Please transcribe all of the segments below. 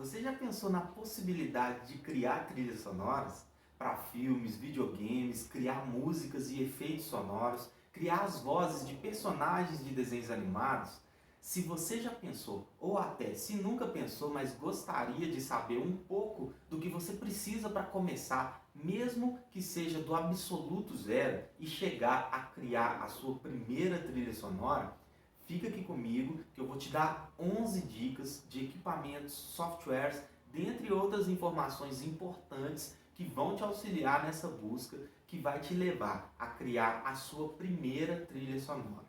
Você já pensou na possibilidade de criar trilhas sonoras para filmes, videogames, criar músicas e efeitos sonoros, criar as vozes de personagens de desenhos animados? Se você já pensou, ou até se nunca pensou, mas gostaria de saber um pouco do que você precisa para começar, mesmo que seja do absoluto zero, e chegar a criar a sua primeira trilha sonora, fica aqui comigo que eu vou te dar 11 dicas de equipamentos, softwares, dentre outras informações importantes que vão te auxiliar nessa busca, que vai te levar a criar a sua primeira trilha sonora.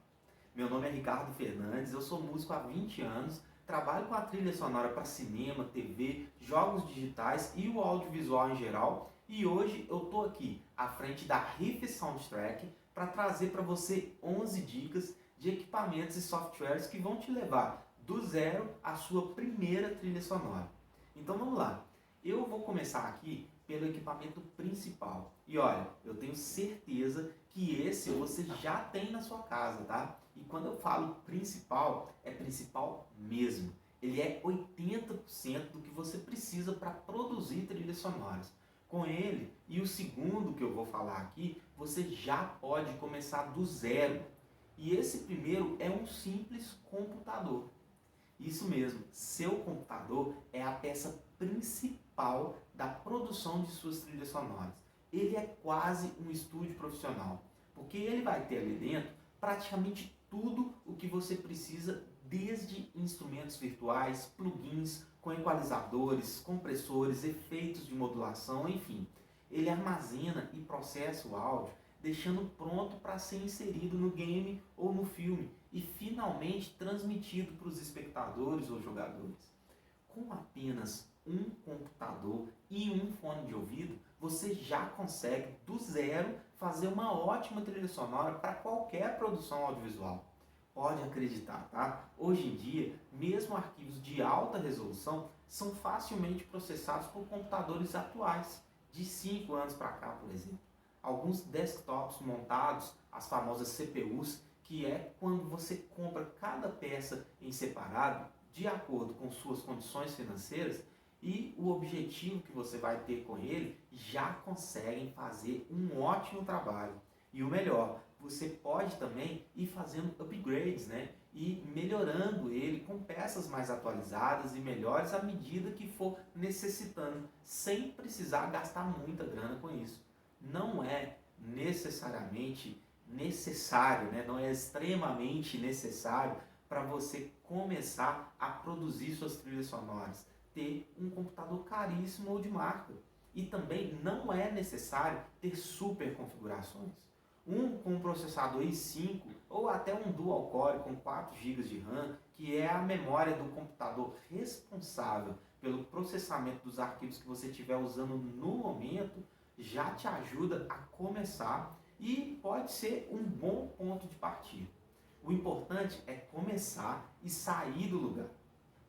Meu nome é Ricardo Fernandes, eu sou músico há 20 anos, trabalho com a trilha sonora para cinema, TV, jogos digitais e o audiovisual em geral, e hoje eu estou aqui à frente da Riff Soundtrack para trazer para você 11 dicas de equipamentos e softwares que vão te levar do zero à sua primeira trilha sonora. Então vamos lá. Eu vou começar aqui pelo equipamento principal. E olha, eu tenho certeza que esse você já tem na sua casa, tá? E quando eu falo principal, é principal mesmo. Ele é 80% do que você precisa para produzir trilhas sonoras. Com ele, e o segundo que eu vou falar aqui, você já pode começar do zero. E esse primeiro é um simples computador. Isso mesmo, seu computador é a peça principal da produção de suas trilhas sonoras. Ele é quase um estúdio profissional, porque ele vai ter ali dentro praticamente tudo o que você precisa, desde instrumentos virtuais, plugins, com equalizadores, compressores, efeitos de modulação, enfim. Ele armazena e processa o áudio, deixando pronto para ser inserido no game ou no filme e finalmente transmitido para os espectadores ou jogadores. Com apenas um computador e um fone de ouvido, você já consegue do zero fazer uma ótima trilha sonora para qualquer produção audiovisual. Pode acreditar, tá? Hoje em dia, mesmo arquivos de alta resolução são facilmente processados por computadores atuais, de 5 anos para cá, por exemplo. Alguns desktops montados, as famosas CPUs, que é quando você compra cada peça em separado, de acordo com suas condições financeiras, e o objetivo que você vai ter com ele, já conseguem fazer um ótimo trabalho. E o melhor, você pode também ir fazendo upgrades, né? E melhorando ele com peças mais atualizadas e melhores à medida que for necessitando, sem precisar gastar muita grana com isso. Não é necessariamente necessário, né? Não é extremamente necessário para você começar a produzir suas trilhas sonoras, ter um computador caríssimo ou de marca. E também não é necessário ter super configurações. Com um processador i5 ou até um dual core com 4 GB de RAM, que é a memória do computador responsável pelo processamento dos arquivos que você estiver usando no momento, já te ajuda a começar e pode ser um bom ponto de partida. O importante é começar e sair do lugar.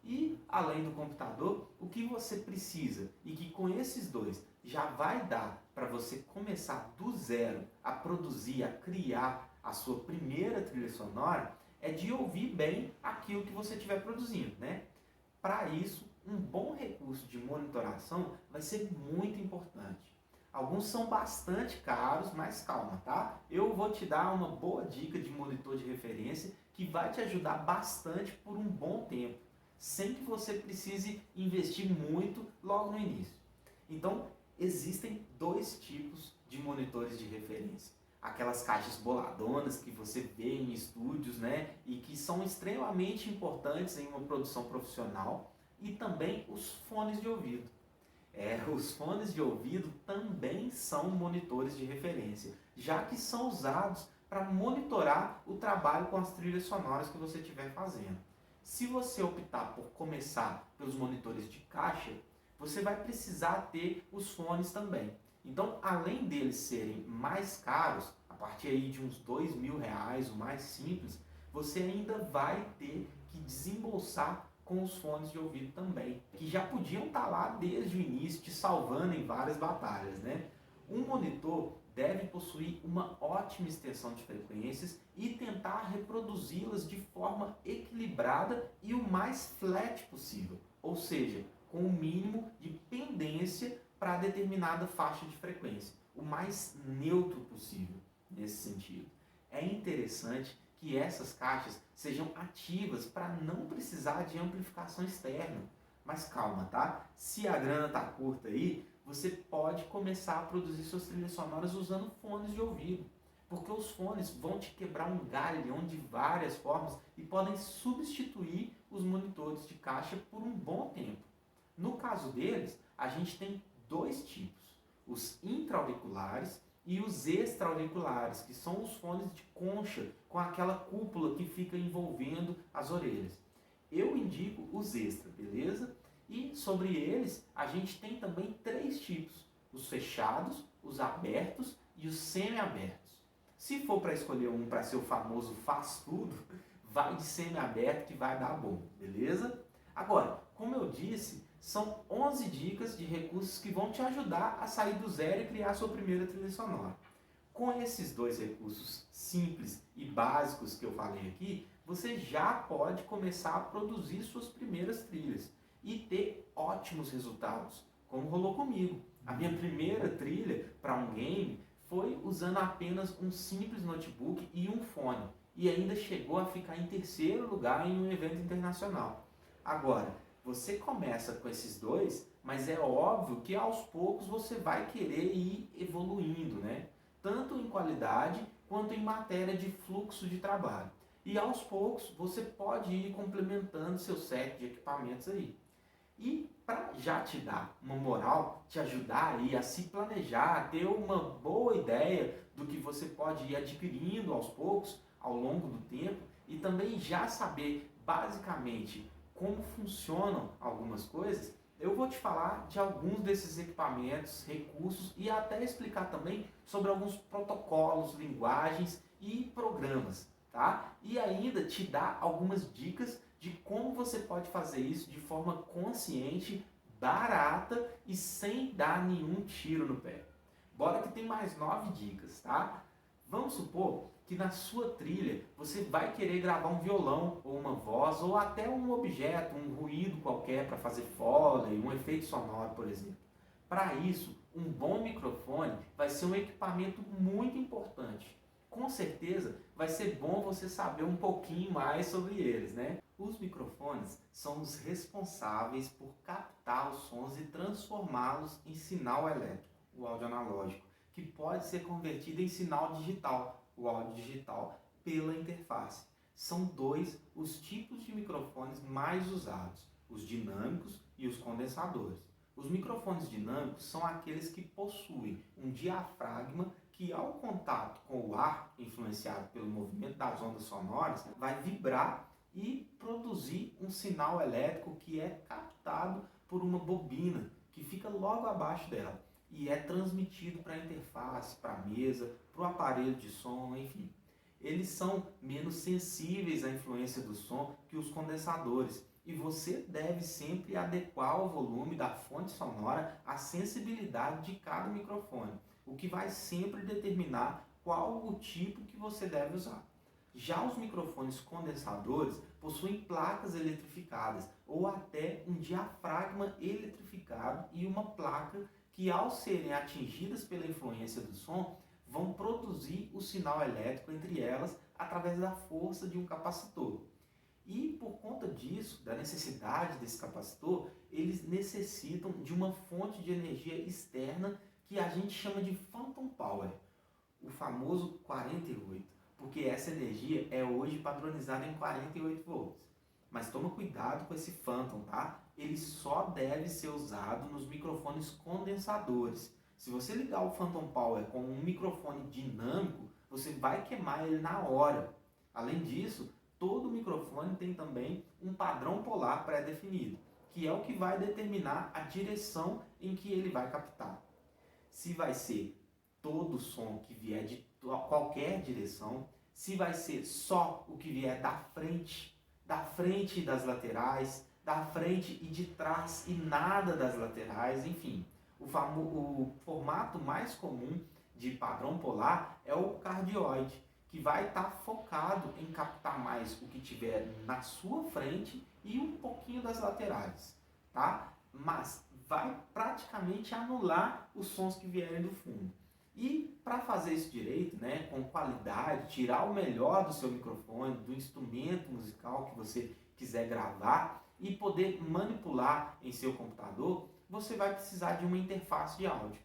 E, além do computador, o que você precisa e que com esses dois já vai dar para você começar do zero a produzir, a criar a sua primeira trilha sonora, é de ouvir bem aquilo que você estiver produzindo, né? Para isso, um bom recurso de monitoração vai ser muito importante. Alguns são bastante caros, mas calma, tá? Eu vou te dar uma boa dica de monitor de referência que vai te ajudar bastante por um bom tempo, sem que você precise investir muito logo no início. Então, existem dois tipos de monitores de referência. Aquelas caixas boladonas que você vê em estúdios, né? E que são extremamente importantes em uma produção profissional. E também os fones de ouvido. Os fones de ouvido também são monitores de referência, já que são usados para monitorar o trabalho com as trilhas sonoras que você estiver fazendo. Se você optar por começar pelos monitores de caixa, você vai precisar ter os fones também. Então, além deles serem mais caros, a partir aí de uns R$ 2.000, o mais simples, você ainda vai ter que desembolsar com os fones de ouvido também, que já podiam estar lá desde o início, te salvando em várias batalhas, né? Um monitor deve possuir uma ótima extensão de frequências e tentar reproduzi-las de forma equilibrada e o mais flat possível, ou seja, com o mínimo de pendência para determinada faixa de frequência, o mais neutro possível nesse sentido. É interessante que essas caixas sejam ativas para não precisar de amplificação externa. Mas calma, tá? Se a grana tá curta aí, você pode começar a produzir suas trilhas sonoras usando fones de ouvido. Porque os fones vão te quebrar um galho de várias formas e podem substituir os monitores de caixa por um bom tempo. No caso deles, a gente tem dois tipos, os intra-auriculares e os extra-auriculares, que são os fones de concha com aquela cúpula que fica envolvendo as orelhas. Eu indico os extra, beleza? E sobre eles, a gente tem também três tipos, os fechados, os abertos e os semi-abertos. Se for para escolher um para ser o famoso faz tudo, vai de semi-aberto que vai dar bom, beleza? Agora, como eu disse, são 11 dicas de recursos que vão te ajudar a sair do zero e criar a sua primeira trilha sonora. Com esses dois recursos simples e básicos que eu falei aqui, você já pode começar a produzir suas primeiras trilhas e ter ótimos resultados, como rolou comigo. A minha primeira trilha para um game foi usando apenas um simples notebook e um fone, e ainda chegou a ficar em terceiro lugar em um evento internacional. Agora, você começa com esses dois, mas é óbvio que aos poucos você vai querer ir evoluindo, né? Tanto em qualidade quanto em matéria de fluxo de trabalho. E aos poucos você pode ir complementando seu set de equipamentos aí. E para já te dar uma moral, te ajudar aí a se planejar, a ter uma boa ideia do que você pode ir adquirindo aos poucos, ao longo do tempo, e também já saber basicamente como funcionam algumas coisas, eu vou te falar de alguns desses equipamentos, recursos e até explicar também sobre alguns protocolos, linguagens e programas, tá? E ainda te dar algumas dicas de como você pode fazer isso de forma consciente, barata e sem dar nenhum tiro no pé. Bora que tem mais 9 dicas, tá? Vamos supor que na sua trilha você vai querer gravar um violão ou uma voz ou até um objeto, um ruído qualquer para fazer foley, um efeito sonoro, por exemplo. Para isso, um bom microfone vai ser um equipamento muito importante. Com certeza vai ser bom você saber um pouquinho mais sobre eles, né? Os microfones são os responsáveis por captar os sons e transformá-los em sinal elétrico, o áudio analógico, que pode ser convertido em sinal digital, o áudio digital, pela interface. São dois os tipos de microfones mais usados, os dinâmicos e os condensadores. Os microfones dinâmicos são aqueles que possuem um diafragma que, ao contato com o ar, influenciado pelo movimento das ondas sonoras, vai vibrar e produzir um sinal elétrico que é captado por uma bobina que fica logo abaixo dela e é transmitido para a interface, para a mesa, para o aparelho de som, enfim. Eles são menos sensíveis à influência do som que os condensadores e você deve sempre adequar o volume da fonte sonora à sensibilidade de cada microfone, o que vai sempre determinar qual o tipo que você deve usar. Já os microfones condensadores possuem placas eletrificadas ou até um diafragma eletrificado e uma placa que, ao serem atingidas pela influência do som, vão produzir o sinal elétrico entre elas através da força de um capacitor. E por conta disso, da necessidade desse capacitor, eles necessitam de uma fonte de energia externa que a gente chama de phantom power, o famoso 48, porque essa energia é hoje padronizada em 48 volts. Mas toma cuidado com esse phantom, tá? Ele só deve ser usado nos microfones condensadores. Se você ligar o phantom power com um microfone dinâmico, você vai queimar ele na hora. Além disso, todo microfone tem também um padrão polar pré-definido, que é o que vai determinar a direção em que ele vai captar. Se vai ser todo o som que vier de qualquer direção, se vai ser só o que vier da frente e das laterais, da frente e de trás e nada das laterais, enfim. O formato mais comum de padrão polar é o cardioide, que vai estar focado em captar mais o que tiver na sua frente e um pouquinho das laterais, tá? mas vai praticamente anular os sons que vierem do fundo. E para fazer isso direito, né, com qualidade, tirar o melhor do seu microfone, do instrumento musical que você quiser gravar e poder manipular em seu computador, você vai precisar de uma interface de áudio.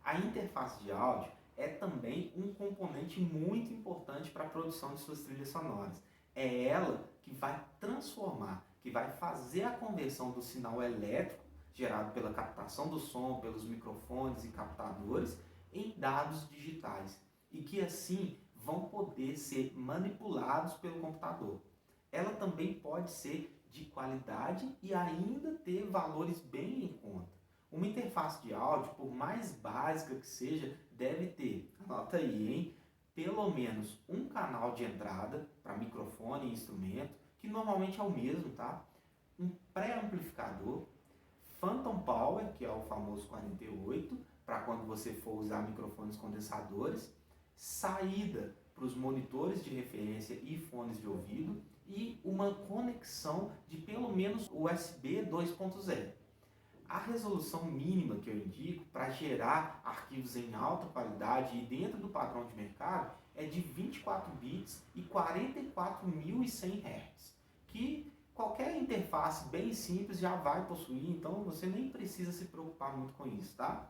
A interface de áudio é também um componente muito importante para a produção de suas trilhas sonoras. É ela que vai transformar, que vai fazer a conversão do sinal elétrico gerado pela captação do som, pelos microfones e captadores, em dados digitais e que assim vão poder ser manipulados pelo computador. Ela também pode ser de qualidade e ainda ter valores bem em conta. Uma interface de áudio, por mais básica que seja, deve ter, anota aí, hein? Pelo menos um canal de entrada para microfone e instrumento, que normalmente é o mesmo, tá? Um pré-amplificador, Phantom Power, que é o famoso 48, para quando você for usar microfones condensadores, saída para os monitores de referência e fones de ouvido e uma conexão de pelo menos USB 2.0. A resolução mínima que eu indico para gerar arquivos em alta qualidade e dentro do padrão de mercado é de 24 bits e 44.100 Hz, que qualquer interface bem simples já vai possuir, então você nem precisa se preocupar muito com isso, tá?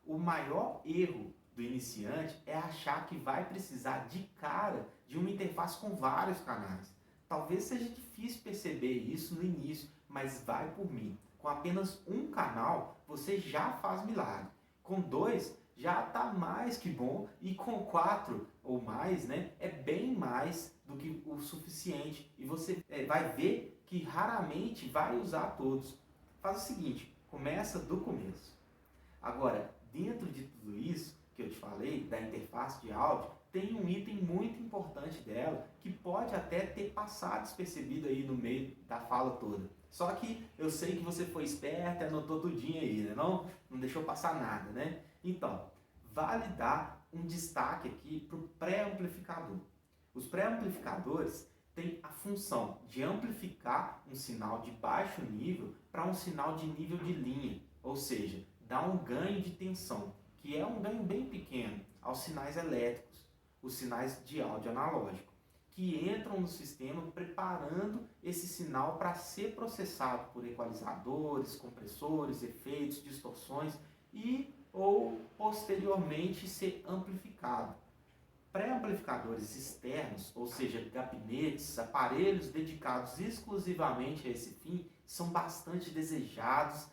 O maior erro do iniciante é achar que vai precisar de cara de uma interface com vários canais. Talvez seja difícil perceber isso no início, mas vai por mim. Com apenas um canal, você já faz milagre. Com dois, já está mais que bom. E com 4 ou mais, né, é bem mais do que o suficiente. E você vai ver que raramente vai usar todos. Faz o seguinte, começa do começo. Agora, dentro de tudo isso que eu te falei, da interface de áudio, tem um item muito importante dela, que pode até ter passado despercebido aí no meio da fala toda. Só que eu sei que você foi esperto e anotou tudinho aí, né? Não deixou passar nada, né? Então, vale dar um destaque aqui para o pré-amplificador. Os pré-amplificadores têm a função de amplificar um sinal de baixo nível para um sinal de nível de linha, ou seja, dá um ganho de tensão, que é um ganho bem pequeno aos sinais elétricos, os sinais de áudio analógico, que entram no sistema preparando esse sinal para ser processado por equalizadores, compressores, efeitos, distorções e ou posteriormente ser amplificado. Pré-amplificadores externos, ou seja, gabinetes, aparelhos dedicados exclusivamente a esse fim, são bastante desejados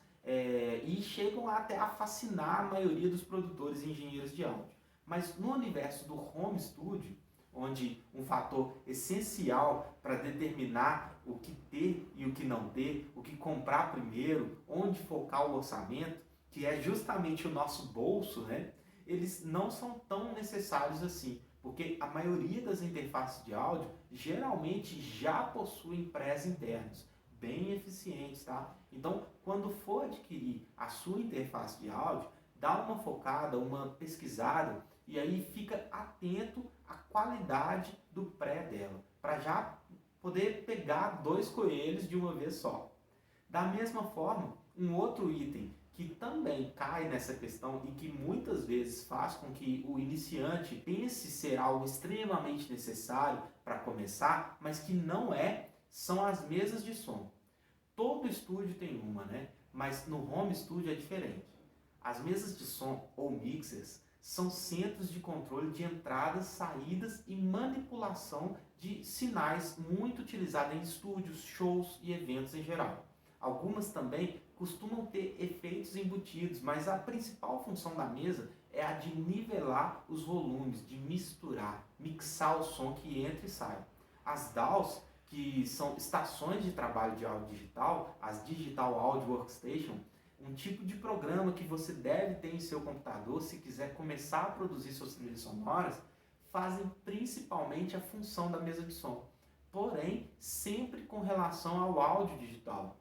e chegam até a fascinar a maioria dos produtores e engenheiros de áudio. Mas no universo do home studio, onde um fator essencial para determinar o que ter e o que não ter, o que comprar primeiro, onde focar o orçamento, que é justamente o nosso bolso, né? Eles não são tão necessários assim, porque a maioria das interfaces de áudio geralmente já possuem prés internos, bem eficientes, tá? Então, quando for adquirir a sua interface de áudio, dá uma focada, uma pesquisada, e aí fica atento à qualidade do pré dela, para já poder pegar 2 coelhos de uma vez só. Da mesma forma, um outro item que também cai nessa questão e que muitas vezes faz com que o iniciante pense ser algo extremamente necessário para começar, mas que não é, são as mesas de som. Todo estúdio tem uma, né? Mas no home studio é diferente. As mesas de som ou mixers são centros de controle de entradas, saídas e manipulação de sinais muito utilizados em estúdios, shows e eventos em geral. Algumas também costumam ter efeitos embutidos, mas a principal função da mesa é a de nivelar os volumes, de misturar, mixar o som que entra e sai. As DAWs, que são estações de trabalho de áudio digital, as Digital Audio Workstation, um tipo de programa que você deve ter em seu computador se quiser começar a produzir suas trilhas sonoras, fazem principalmente a função da mesa de som, porém sempre com relação ao áudio digital.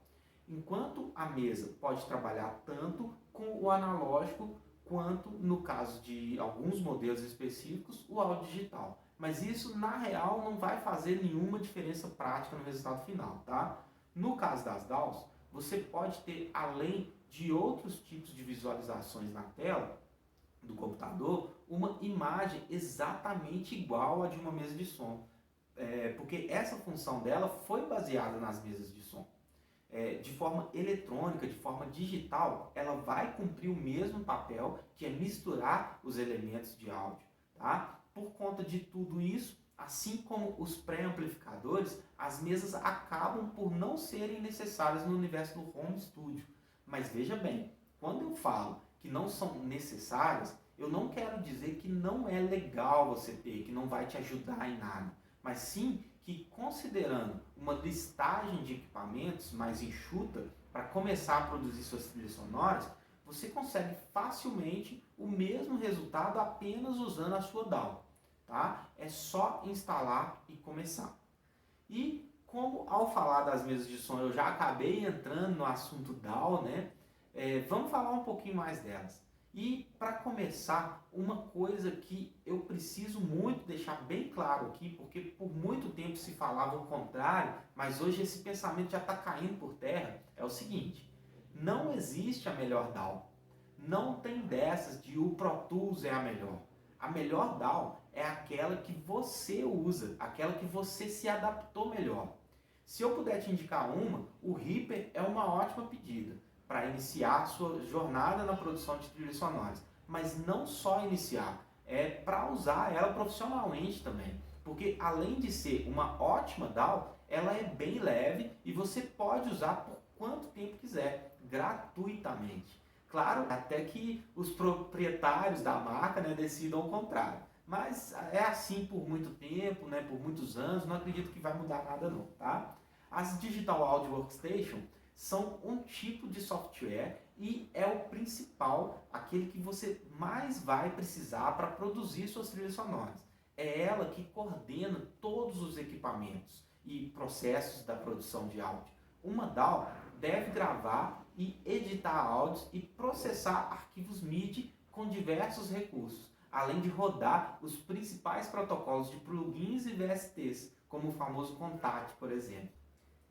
Enquanto a mesa pode trabalhar tanto com o analógico quanto, no caso de alguns modelos específicos, o áudio digital. Mas isso, na real, não vai fazer nenhuma diferença prática no resultado final, tá? No caso das DAWs, você pode ter, além de outros tipos de visualizações na tela do computador, uma imagem exatamente igual à de uma mesa de som. Porque essa função dela foi baseada nas mesas de som. De forma eletrônica, de forma digital, ela vai cumprir o mesmo papel, que é misturar os elementos de áudio. Tá? Por conta de tudo isso, assim como os pré-amplificadores, as mesas acabam por não serem necessárias no universo do home studio. Mas veja bem, quando eu falo que não são necessárias, eu não quero dizer que não é legal você ter, que não vai te ajudar em nada, mas sim que, considerando uma listagem de equipamentos mais enxuta para começar a produzir suas trilhas sonoras, você consegue facilmente o mesmo resultado apenas usando a sua DAW. Tá? É só instalar e começar. E como ao falar das mesas de som eu já acabei entrando no assunto DAW, né? Vamos falar um pouquinho mais delas. E para começar, uma coisa que eu preciso muito deixar bem claro aqui, porque por muito tempo se falava o contrário, mas hoje esse pensamento já está caindo por terra, é o seguinte: não existe a melhor DAW. Não tem dessas de o Pro Tools é a melhor. A melhor DAW é aquela que você usa, aquela que você se adaptou melhor. Se eu puder te indicar uma, o Reaper é uma ótima pedida para iniciar sua jornada na produção de trilhas sonoras. Mas não só iniciar, é para usar ela profissionalmente também. Porque além de ser uma ótima DAW, ela é bem leve e você pode usar por quanto tempo quiser, gratuitamente. Claro, até que os proprietários da marca, né, decidam o contrário. Mas é assim por muito tempo, né, por muitos anos, não acredito que vai mudar nada não, tá? As Digital Audio Workstation são um tipo de software e é o principal, aquele que você mais vai precisar para produzir suas trilhas sonoras. É ela que coordena todos os equipamentos e processos da produção de áudio. Uma DAW deve gravar e editar áudios e processar arquivos MIDI com diversos recursos, além de rodar os principais protocolos de plugins e VSTs, como o famoso Contact, por exemplo.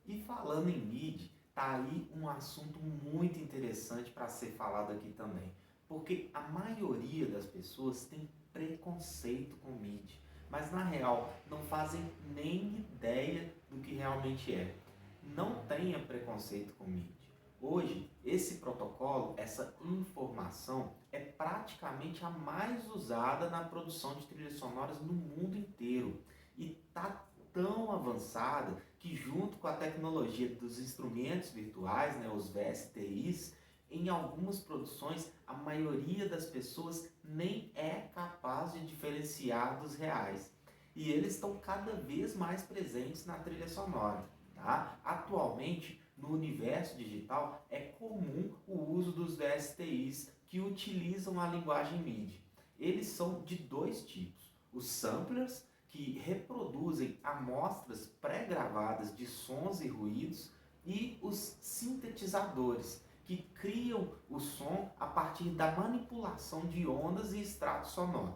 E falando em MIDI, tá aí um assunto muito interessante para ser falado aqui também, porque a maioria das pessoas tem preconceito com MIDI, mas na real não fazem nem ideia do que realmente é. Não tenha preconceito com MIDI. Hoje, esse protocolo, essa informação, é praticamente a mais usada na produção de trilhas sonoras no mundo inteiro. E está tão avançada que, junto com a tecnologia dos instrumentos virtuais, né, os VSTIs, em algumas produções a maioria das pessoas nem é capaz de diferenciar dos reais. E eles estão cada vez mais presentes na trilha sonora. Tá? Atualmente, no universo digital, é comum o uso dos VSTIs que utilizam a linguagem MIDI. Eles são de dois tipos: os samplers, que reproduzem amostras pré-gravadas de sons e ruídos, e os sintetizadores, que criam o som a partir da manipulação de ondas e estratos sonoros.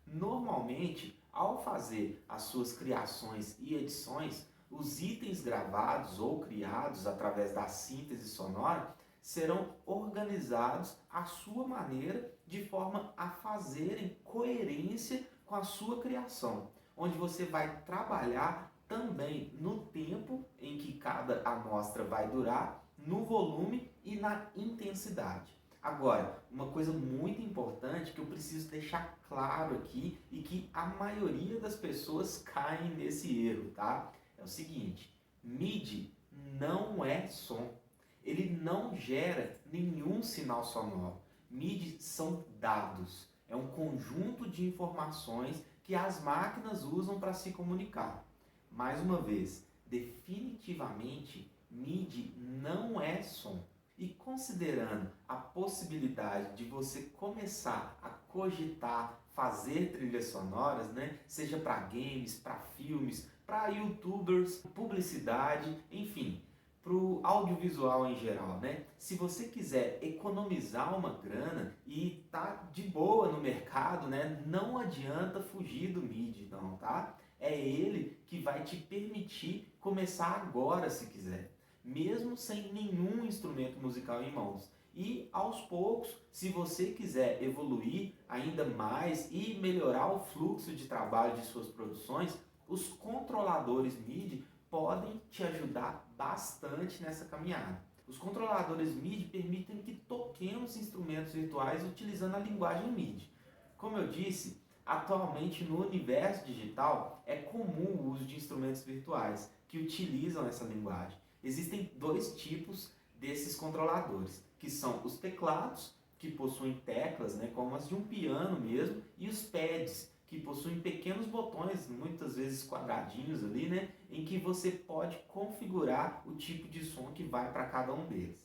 Normalmente, ao fazer as suas criações e edições, os itens gravados ou criados através da síntese sonora serão organizados à sua maneira, de forma a fazerem coerência com a sua criação, onde você vai trabalhar também no tempo em que cada amostra vai durar, no volume e na intensidade. Agora, uma coisa muito importante que eu preciso deixar claro aqui e que a maioria das pessoas caem nesse erro, tá? É o seguinte: MIDI não é som. Ele não gera nenhum sinal sonoro. MIDI são dados. É um conjunto de informações que as máquinas usam para se comunicar. Mais uma vez, definitivamente, MIDI não é som. E considerando a possibilidade de você começar a cogitar fazer trilhas sonoras, né? Seja para games, para filmes, para youtubers, publicidade, enfim, para o audiovisual em geral, né? Se você quiser economizar uma grana e tá de boa no mercado, né? Não adianta fugir do MIDI, não, tá? É ele que vai te permitir começar agora, se quiser. mesmo sem nenhum instrumento musical em mãos. E aos poucos, se você quiser evoluir ainda mais e melhorar o fluxo de trabalho de suas produções, os controladores MIDI podem te ajudar bastante nessa caminhada. Os controladores MIDI permitem que toquemos instrumentos virtuais utilizando a linguagem MIDI. Como eu disse, atualmente no universo digital é comum o uso de instrumentos virtuais que utilizam essa linguagem. Existem dois tipos desses controladores, que são os teclados, que possuem teclas, como as de um piano mesmo, e os pads, que possuem pequenos botões, muitas vezes quadradinhos ali, em que você pode configurar o tipo de som que vai para cada um deles.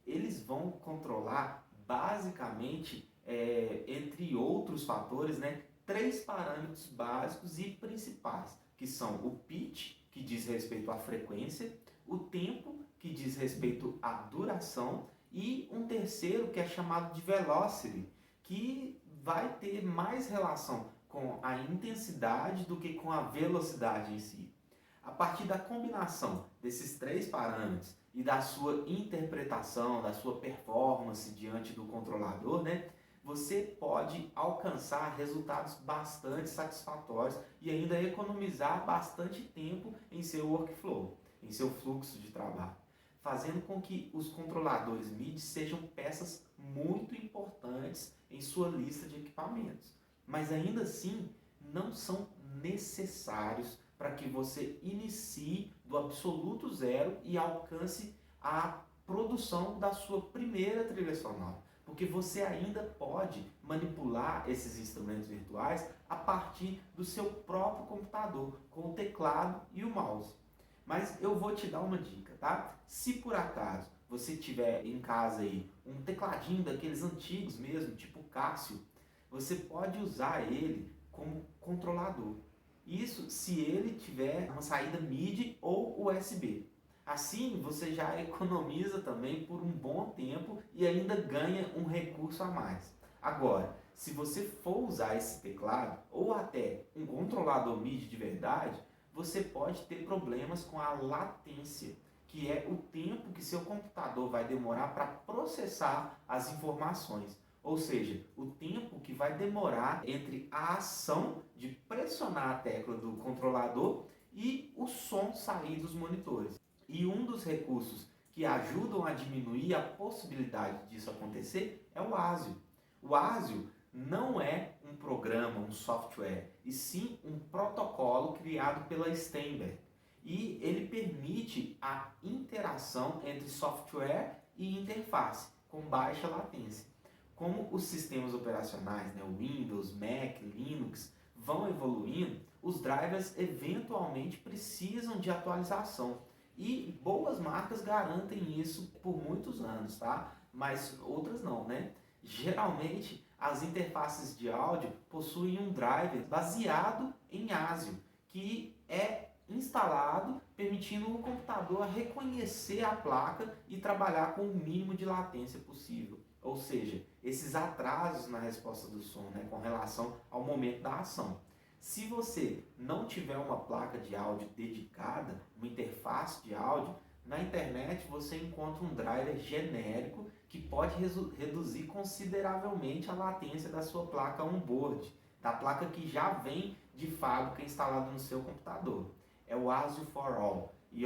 Eles vão controlar basicamente, entre outros fatores, três parâmetros básicos e principais, que são o pitch, que diz respeito à frequência, o tempo, que diz respeito à duração, e um terceiro que é chamado de velocity, que vai ter mais relação com a intensidade do que com a velocidade em si. A partir da combinação desses três parâmetros e da sua interpretação, da sua performance diante do controlador, você pode alcançar resultados bastante satisfatórios e ainda economizar bastante tempo em seu workflow, em seu fluxo de trabalho, fazendo com que os controladores MIDI sejam peças muito importantes em sua lista de equipamentos. Mas ainda assim, não são necessários para que você inicie do absoluto zero e alcance a produção da sua primeira trilha sonora. Porque você ainda pode manipular esses instrumentos virtuais a partir do seu próprio computador, com o teclado e o mouse. Mas eu vou te dar uma dica, tá? Se por acaso você tiver em casa aí um tecladinho daqueles antigos mesmo, tipo Casio, você pode usar ele como controlador. Isso se ele tiver uma saída MIDI ou USB. Assim você já economiza também por um bom tempo e ainda ganha um recurso a mais. Agora, se você for usar esse teclado ou até um controlador MIDI de verdade, você pode ter problemas com a latência, que é o tempo que seu computador vai demorar para processar as informações. Ou seja, o tempo que vai demorar entre a ação de pressionar a tecla do controlador e o som sair dos monitores. E um dos recursos que ajudam a diminuir a possibilidade disso acontecer é o ASIO. O ASIO não é um programa, um software, e sim um protocolo criado pela Steinberg. E ele permite a interação entre software e interface, com baixa latência. Como os sistemas operacionais, Windows, Mac, Linux, vão evoluindo, os drivers eventualmente precisam de atualização. E boas marcas garantem isso por muitos anos, tá? Mas outras não, Geralmente, as interfaces de áudio possuem um driver baseado em ASIO, que é instalado, permitindo o computador a reconhecer a placa e trabalhar com o mínimo de latência possível. Ou seja, esses atrasos na resposta do som, com relação ao momento da ação. Se você não tiver uma placa de áudio dedicada, uma interface de áudio, na internet você encontra um driver genérico que pode reduzir consideravelmente a latência da sua placa on-board, da placa que já vem de fábrica instalada no seu computador. É o ASIO for All. E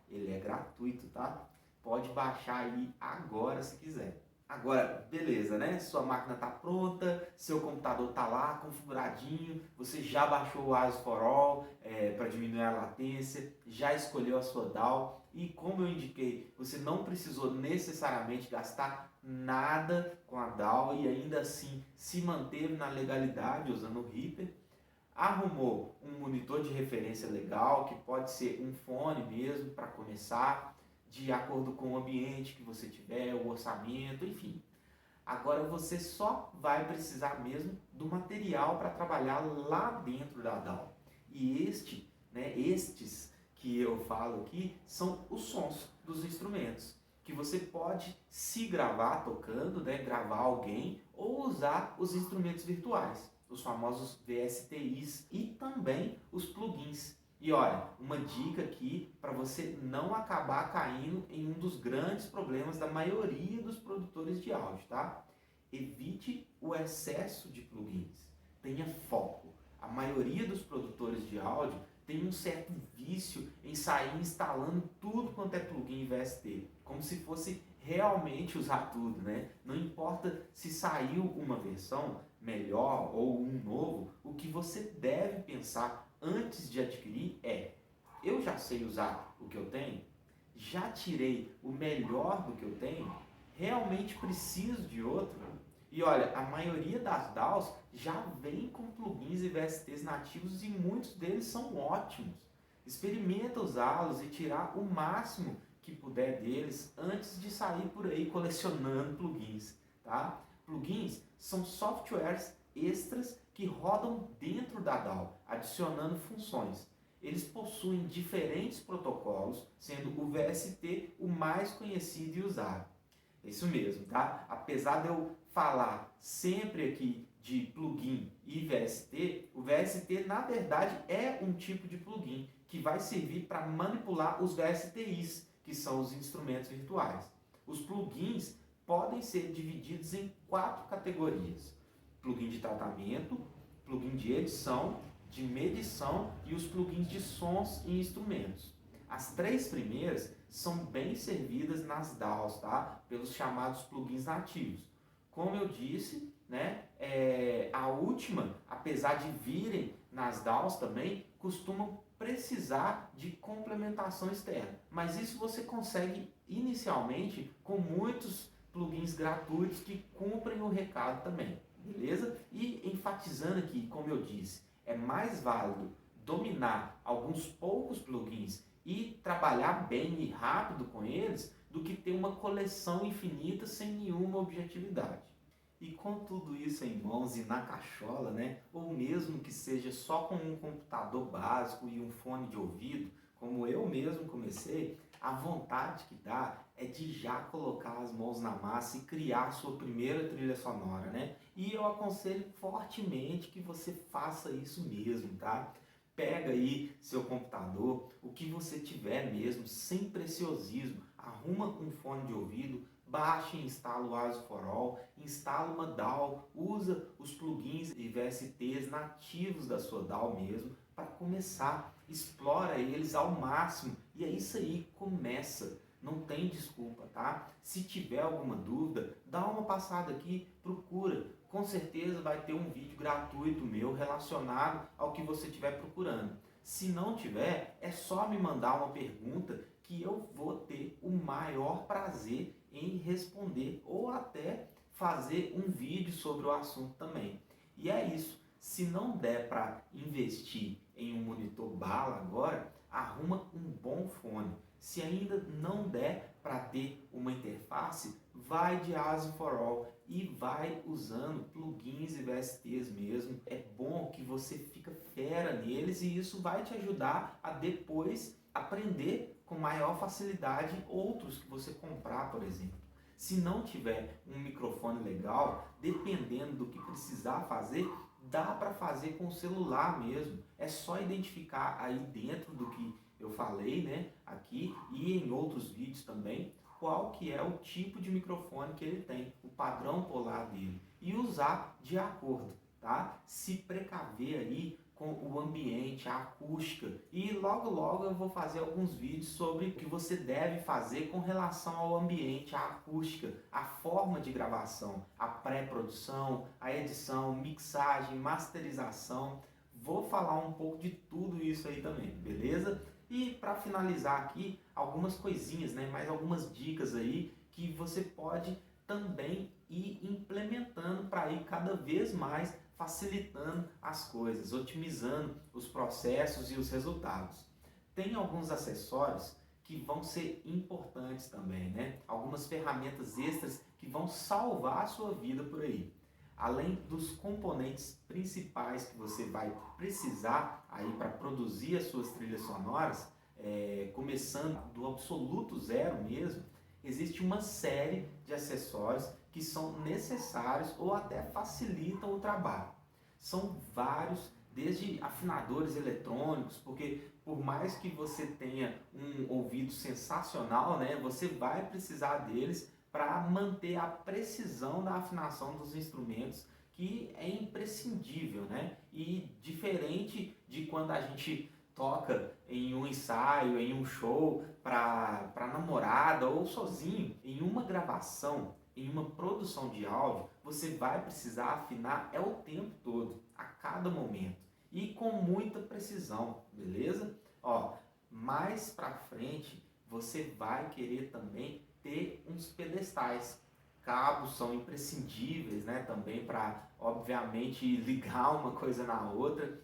ele é gratuito, tá? Pode baixar aí agora se quiser. Agora, beleza, Sua máquina está pronta, seu computador está lá configuradinho, você já baixou o ASIO for All para diminuir a latência, já escolheu a sua DAW e, como eu indiquei, você não precisou necessariamente gastar nada com a DAW e ainda assim se manteve na legalidade usando o Reaper. Arrumou um monitor de referência legal, que pode ser um fone mesmo para começar, de acordo com o ambiente que você tiver, o orçamento, enfim. Agora você só vai precisar mesmo do material para trabalhar lá dentro da DAW. E estes que eu falo aqui são os sons dos instrumentos, que você pode se gravar tocando, gravar alguém ou usar os instrumentos virtuais, os famosos VSTIs e também os plugins. E olha, uma dica aqui para você não acabar caindo em um dos grandes problemas da maioria dos produtores de áudio, tá? Evite o excesso de plugins. Tenha foco. A maioria dos produtores de áudio tem um certo vício em sair instalando tudo quanto é plugin VST, como se fosse realmente usar tudo, né? Não importa se saiu uma versão melhor ou um novo, o que você deve pensar antes de adquirir é: eu já sei usar o que eu tenho? Já tirei o melhor do que eu tenho? Realmente preciso de outro? E olha, a maioria das DAWs já vem com plugins e VSTs nativos e muitos deles são ótimos. Experimenta usá-los e tirar o máximo que puder deles antes de sair por aí colecionando plugins, tá? Plugins são softwares extras que rodam dentro da DAW, adicionando funções. Eles possuem diferentes protocolos, sendo o VST o mais conhecido e usado. É isso mesmo, tá? Apesar de eu falar sempre aqui de plugin e VST, o VST na verdade é um tipo de plugin que vai servir para manipular os VSTIs, que são os instrumentos virtuais. Os plugins podem ser divididos em 4 categorias: plugin de tratamento, plugin de edição, de medição e os plugins de sons e instrumentos. As 3 primeiras são bem servidas nas DAWs, tá? Pelos chamados plugins nativos. Como eu disse, né, a última, apesar de virem nas DAWs também, costumam precisar de complementação externa. Mas isso você consegue inicialmente com muitos plugins gratuitos que cumprem o recado também, beleza? E enfatizando aqui, como eu disse, é mais válido dominar alguns poucos plugins e trabalhar bem e rápido com eles do que ter uma coleção infinita sem nenhuma objetividade. E com tudo isso em mãos e na cachola, né, ou mesmo que seja só com um computador básico e um fone de ouvido, como eu mesmo comecei, a vontade que dá é de já colocar as mãos na massa e criar a sua primeira trilha sonora, né? E eu aconselho fortemente que você faça isso mesmo, tá? Pega aí seu computador, o que você tiver mesmo, sem preciosismo, arruma um fone de ouvido, baixa e instala o ASIO for All, instala uma DAW, usa os plugins e VSTs nativos da sua DAW mesmo, para começar, explora eles ao máximo, e é isso aí, começa. Não tem desculpa, tá? Se tiver alguma dúvida, dá uma passada aqui, procura. Com certeza vai ter um vídeo gratuito meu relacionado ao que você estiver procurando. Se não tiver, é só me mandar uma pergunta que eu vou ter o maior prazer em responder ou até fazer um vídeo sobre o assunto também. E é isso. Se não der para investir em um monitor bala agora, arruma um bom fone. Se ainda não der para ter uma interface, vai de ASIO for All e vai usando plugins e VSTs mesmo. É bom que você fica fera neles e isso vai te ajudar a depois aprender com maior facilidade outros que você comprar, por exemplo. Se não tiver um microfone legal, dependendo do que precisar fazer, dá para fazer com o celular mesmo. É só identificar aí dentro do que eu falei, né, aqui e em outros vídeos também, qual que é o tipo de microfone que ele tem, o padrão polar dele, e usar de acordo, tá? Se precaver aí com o ambiente, a acústica, e logo logo eu vou fazer alguns vídeos sobre o que você deve fazer com relação ao ambiente, a acústica, a forma de gravação, a pré-produção, a edição, mixagem, masterização. Vou falar um pouco de tudo isso aí também, beleza? E para finalizar aqui, algumas coisinhas, né? Mais algumas dicas aí que você pode também ir implementando para ir cada vez mais facilitando as coisas, otimizando os processos e os resultados. Tem alguns acessórios que vão ser importantes também, né? Algumas ferramentas extras que vão salvar a sua vida por aí. Além dos componentes principais que você vai precisar aí para produzir as suas trilhas sonoras, começando do absoluto zero mesmo, existe uma série de acessórios que são necessários ou até facilitam o trabalho. São vários desde afinadores eletrônicos, porque por mais que você tenha um ouvido sensacional, né, você vai precisar deles para manter a precisão da afinação dos instrumentos, que é imprescindível, né? E diferente de quando a gente toca em um ensaio, em um show para namorada ou sozinho, em uma gravação, em uma produção de áudio, você vai precisar afinar o tempo todo, a cada momento e com muita precisão, beleza? Ó, mais para frente você vai querer também ter uns pedestais. Cabos são imprescindíveis, né? Também para, obviamente, ligar uma coisa na outra.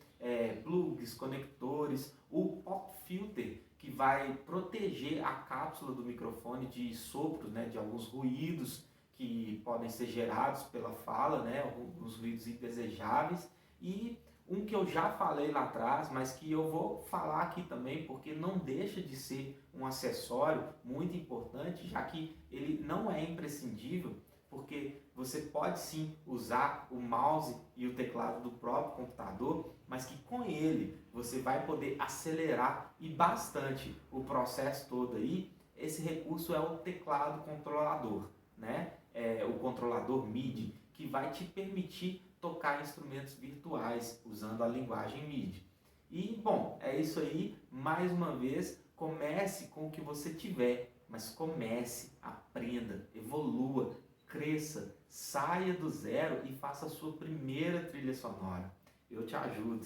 Plugs, conectores, o pop filter que vai proteger a cápsula do microfone de sopros, né? De alguns ruídos que podem ser gerados pela fala, né? Alguns ruídos indesejáveis. E um que eu já falei lá atrás, mas que eu vou falar aqui também, porque não deixa de ser um acessório muito importante, já que ele não é imprescindível, porque você pode sim usar o mouse e o teclado do próprio computador, mas que com ele você vai poder acelerar e bastante o processo todo aí. Esse recurso é o teclado controlador, né? O controlador MIDI, que vai te permitir tocar instrumentos virtuais usando a linguagem MIDI. E, bom, é isso aí. Mais uma vez, comece com o que você tiver, mas comece, aprenda, evolua, cresça, saia do zero e faça a sua primeira trilha sonora. Eu te ajudo.